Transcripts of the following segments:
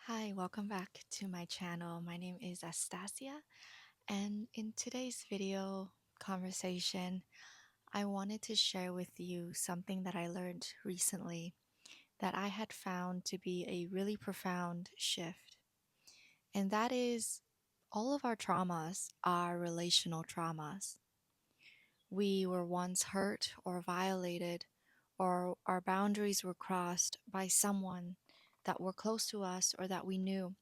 Hi, welcome back to my channel. My name is Astasia, and in today's video conversation, I wanted to share with you something that I learned recently that I had found to be a really profound shift. And that is all of our traumas are relational traumas. We were once hurt or violated, or our boundaries were crossed by someone that were close to us or that we knew,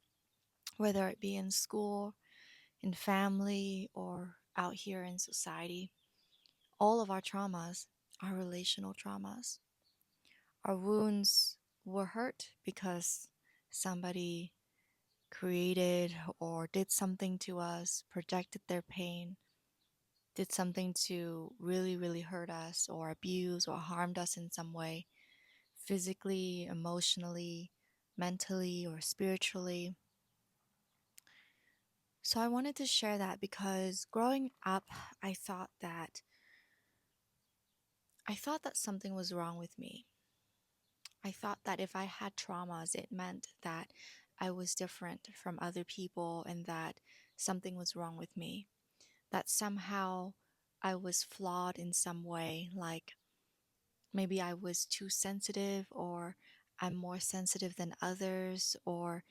whether it be in school, in family, or out here in society. All of our traumas are relational traumas. Our wounds were hurt because somebody created or did something to us, projected their pain, did something to really, really hurt us, or abuse or harmed us in some way, physically, emotionally, mentally, or spiritually. So I wanted to share that because growing up, I thought that I thought that something was wrong with me. I thought that if I had traumas, it meant that I was different from other people and that something was wrong with me. That somehow I was flawed in some way, like maybe I was too sensitive, or I'm more sensitive than others, or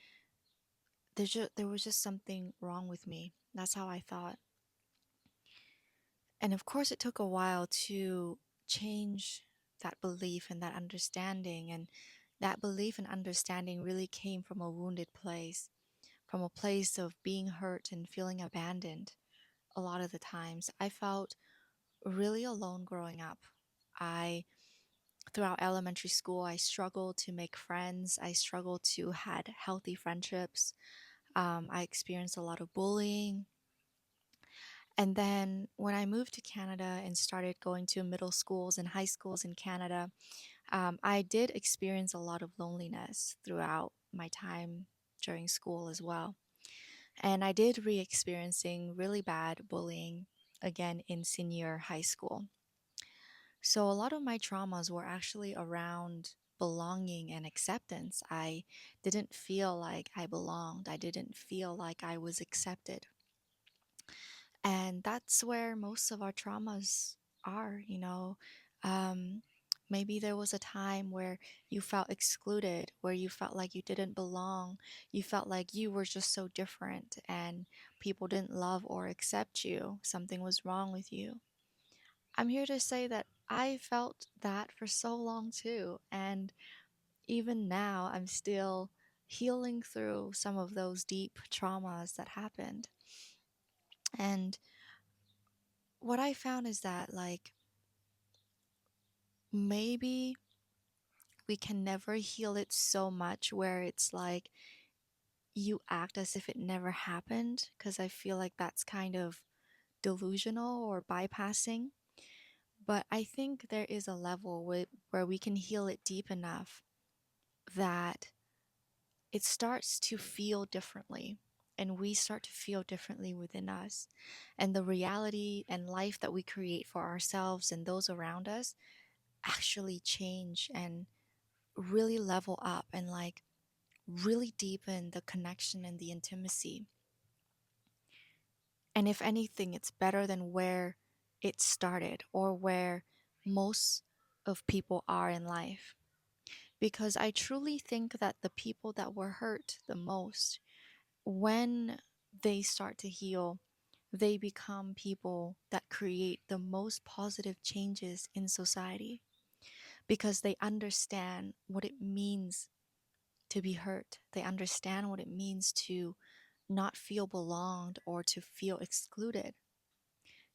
there was just something wrong with me. That's how I thought. And of course, it took a while to change that belief and that understanding. And that belief and understanding really came from a wounded place, from a place of being hurt and feeling abandoned. A lot of the times, I felt really alone growing up. I, throughout elementary school, I struggled to make friends. I struggled to had healthy friendships. I experienced a lot of bullying. And then when I moved to Canada and started going to middle schools and high schools in Canada, I did experience a lot of loneliness throughout my time during school as well. And I did re experiencing really bad bullying again in senior high school. So a lot of my traumas were actually around belonging and acceptance. I didn't feel like I belonged, I didn't feel like I was accepted. And that's where most of our traumas are. Um, Maybe there was a time where you felt excluded, where you felt like you didn't belong. You felt like you were just so different and people didn't love or accept you. Something was wrong with you. I'm here to say that I felt that for so long too. And even now, I'm still healing through some of those deep traumas that happened. And what I found is that, like, maybe we can never heal it so much where it's like you act as if it never happened, because I feel like that's kind of delusional or bypassing. But I think there is a level where we can heal it deep enough that it starts to feel differently. And we start to feel differently within us. And the reality and life that we create for ourselves and those around us actually change and really level up and like really deepen the connection and the intimacy. And if anything, it's better than where it started or where most of people are in life. Because I truly think that the people that were hurt the most, when they start to heal, they become people that create the most positive changes in society because they understand what it means to be hurt. They understand what it means to not feel belonged or to feel excluded.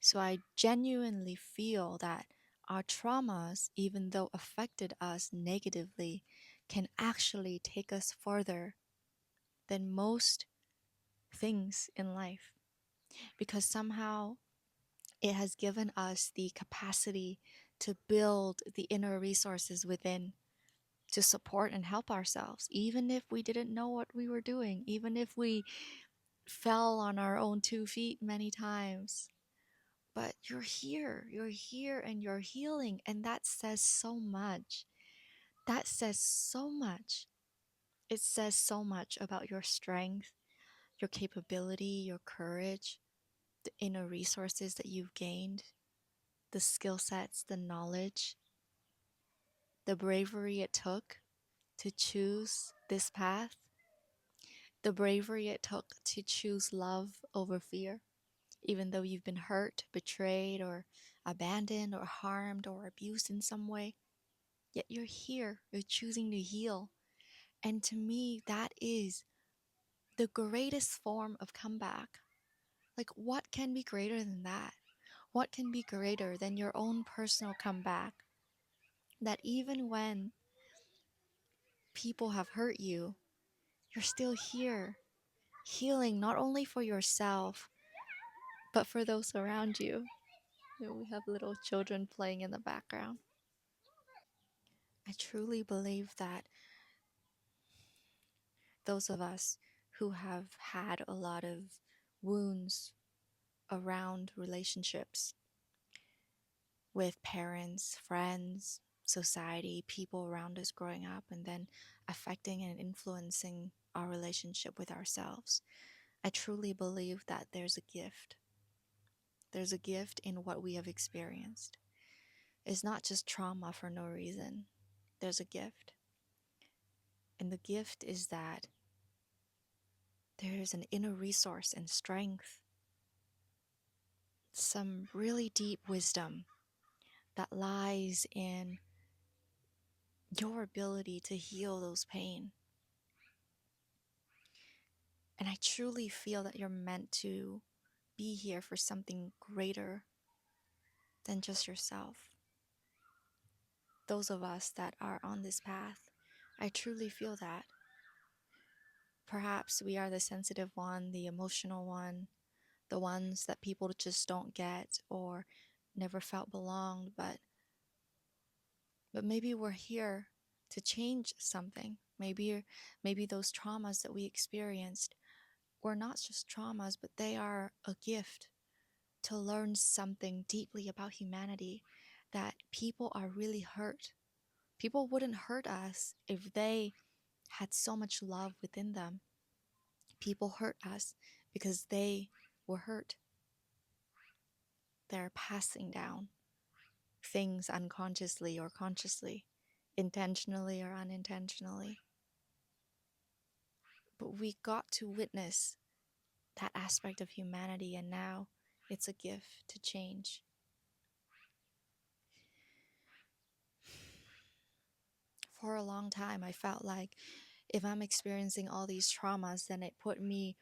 So I genuinely feel that our traumas, even though affected us negatively, can actually take us further than most things in life because somehow it has given us the capacity to build the inner resources within to support and help ourselves, even if we didn't know what we were doing, even if we fell on our own 2 feet many times. But you're here and you're healing. And that says so much. That says so much. It says so much about your strength, your capability, your courage, the inner resources that you've gained, the skill sets, the knowledge, the bravery it took to choose this path, the bravery it took to choose love over fear, even though you've been hurt, betrayed, or abandoned, or harmed, or abused in some way. Yet you're here, you're choosing to heal. And to me, that is the greatest form of comeback. Like, what can be greater than that? What can be greater than your own personal comeback? That even when people have hurt you, you're still here, healing not only for yourself, but for those around you. We have little children playing in the background. I truly believe that those of us who have had a lot of wounds around relationships with parents, friends, society, people around us growing up, and then affecting and influencing our relationship with ourselves, I truly believe that there's a gift. There's a gift in what we have experienced. It's not just trauma for no reason. There's a gift. And the gift is that there's an inner resource and strength, some really deep wisdom that lies in your ability to heal those pain. And I truly feel that you're meant to be here for something greater than just yourself. Those of us that are on this path, I truly feel that. Perhaps we are the sensitive one, the emotional one, the ones that people just don't get or never felt belonged, but maybe we're here to change something. Maybe those traumas that we experienced were not just traumas, but they are a gift to learn something deeply about humanity, that people are really hurt. People wouldn't hurt us if they had so much love within them. People hurt us because they were hurt. They're passing down things unconsciously or consciously, intentionally or unintentionally. But we got to witness that aspect of humanity, and now it's a gift to change. For a long time, I felt like if I'm experiencing all these traumas, then it put me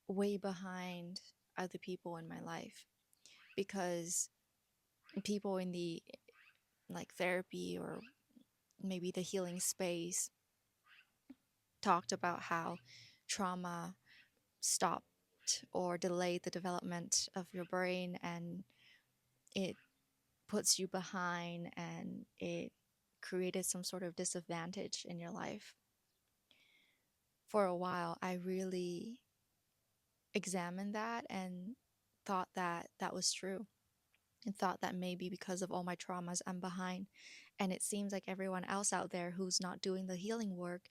way behind other people in my life, because people in the like therapy or maybe the healing space talked about how trauma stopped or delayed the development of your brain, and it puts you behind, and it created some sort of disadvantage in your life. For a while, I really examined that and thought that that was true, and thought that maybe because of all my traumas, I'm behind. And it seems like everyone else out there who's not doing the healing work,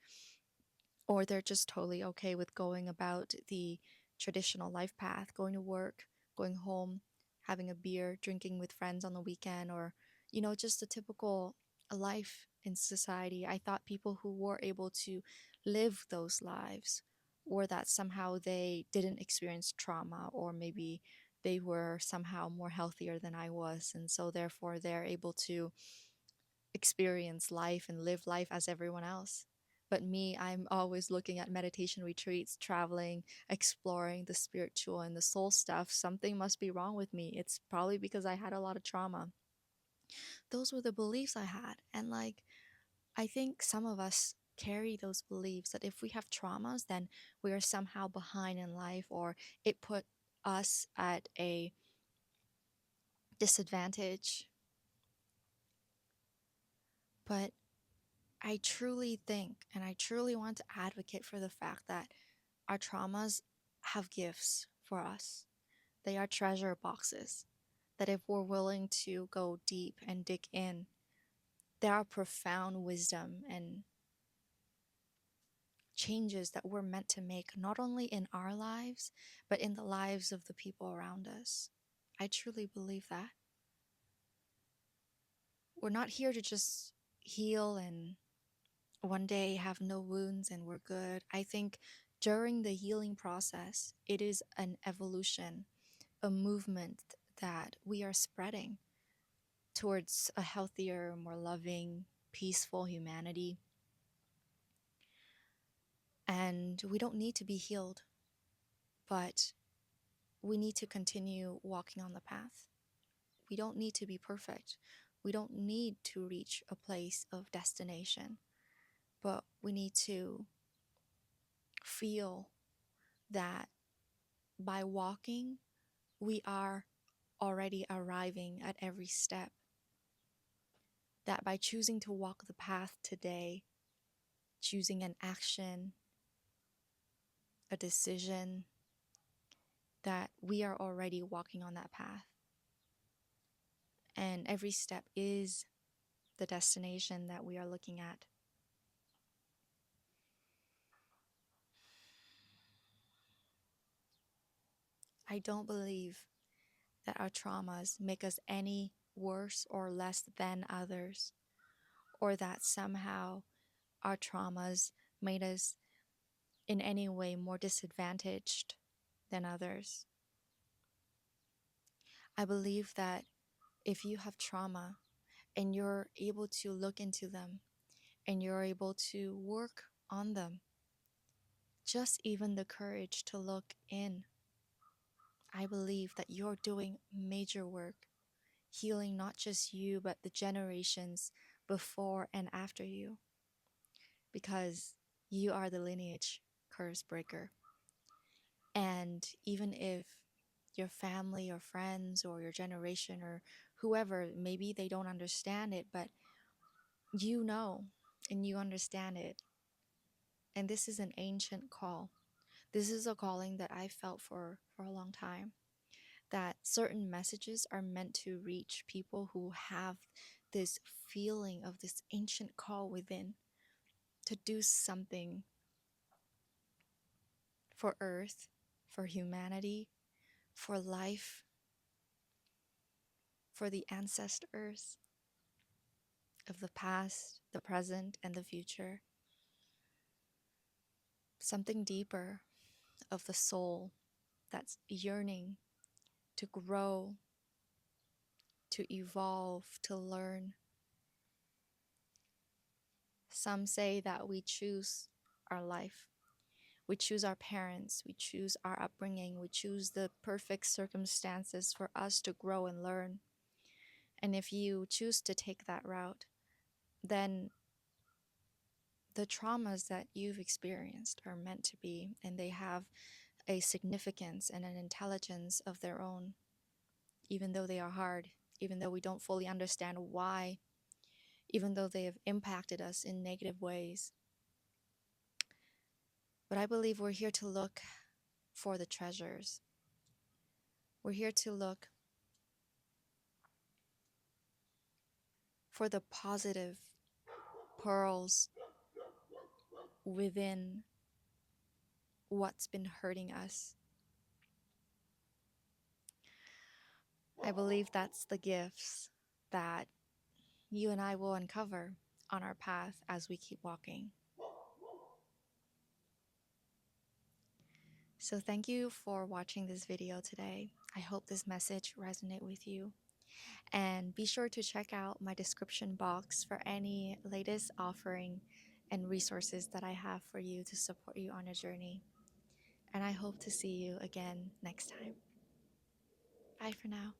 or they're just totally okay with going about the traditional life path, going to work, going home, having a beer, drinking with friends on the weekend, or, just a typical life in society. I thought people who were able to live those lives, or that somehow they didn't experience trauma, or maybe they were somehow more healthier than I was. And so therefore they're able to experience life and live life as everyone else. But me, I'm always looking at meditation retreats, traveling, exploring the spiritual and the soul stuff. Something must be wrong with me. It's probably because I had a lot of trauma. Those were the beliefs I had. And I think some of us carry those beliefs that if we have traumas, then we are somehow behind in life, or it put us at a disadvantage. But I truly think, and I truly want to advocate for the fact that our traumas have gifts for us. They are treasure boxes that if we're willing to go deep and dig in, there are profound wisdom and changes that we're meant to make, not only in our lives, but in the lives of the people around us. I truly believe that. We're not here to just heal and one day have no wounds and we're good. I think during the healing process, it is an evolution, a movement that we are spreading towards a healthier, more loving, peaceful humanity. And we don't need to be healed, but we need to continue walking on the path. We don't need to be perfect. We don't need to reach a place of destination, but we need to feel that by walking, we are already arriving at every step. That by choosing to walk the path today, choosing an action, a decision, that we are already walking on that path. And every step is the destination that we are looking at. I don't believe that our traumas make us any worse or less than others, or that somehow our traumas made us in any way more disadvantaged than others. I believe that if you have trauma and you're able to look into them and you're able to work on them, just even the courage to look in, I believe that you're doing major work, healing not just you, but the generations before and after you, because you are the lineage curse breaker. And even if your family or friends or your generation or whoever, maybe they don't understand it, but you know and you understand it. And this is an ancient call. This is a calling that I felt for a long time, that certain messages are meant to reach people who have this feeling of this ancient call within to do something for Earth, for humanity, for life, for the ancestors of the past, the present, and the future. Something deeper of the soul that's yearning to grow, to evolve, to learn. Some say that we choose our life. We choose our parents, we choose our upbringing, we choose the perfect circumstances for us to grow and learn. And if you choose to take that route, then the traumas that you've experienced are meant to be, and they have a significance and an intelligence of their own, even though they are hard, even though we don't fully understand why, even though they have impacted us in negative ways. But I believe we're here to look for the treasures. We're here to look for the positive pearls within what's been hurting us. I believe that's the gifts that you and I will uncover on our path as we keep walking. So thank you for watching this video today. I hope this message resonated with you. And be sure to check out my description box for any latest offering and resources that I have for you to support you on your journey. And I hope to see you again next time. Bye for now.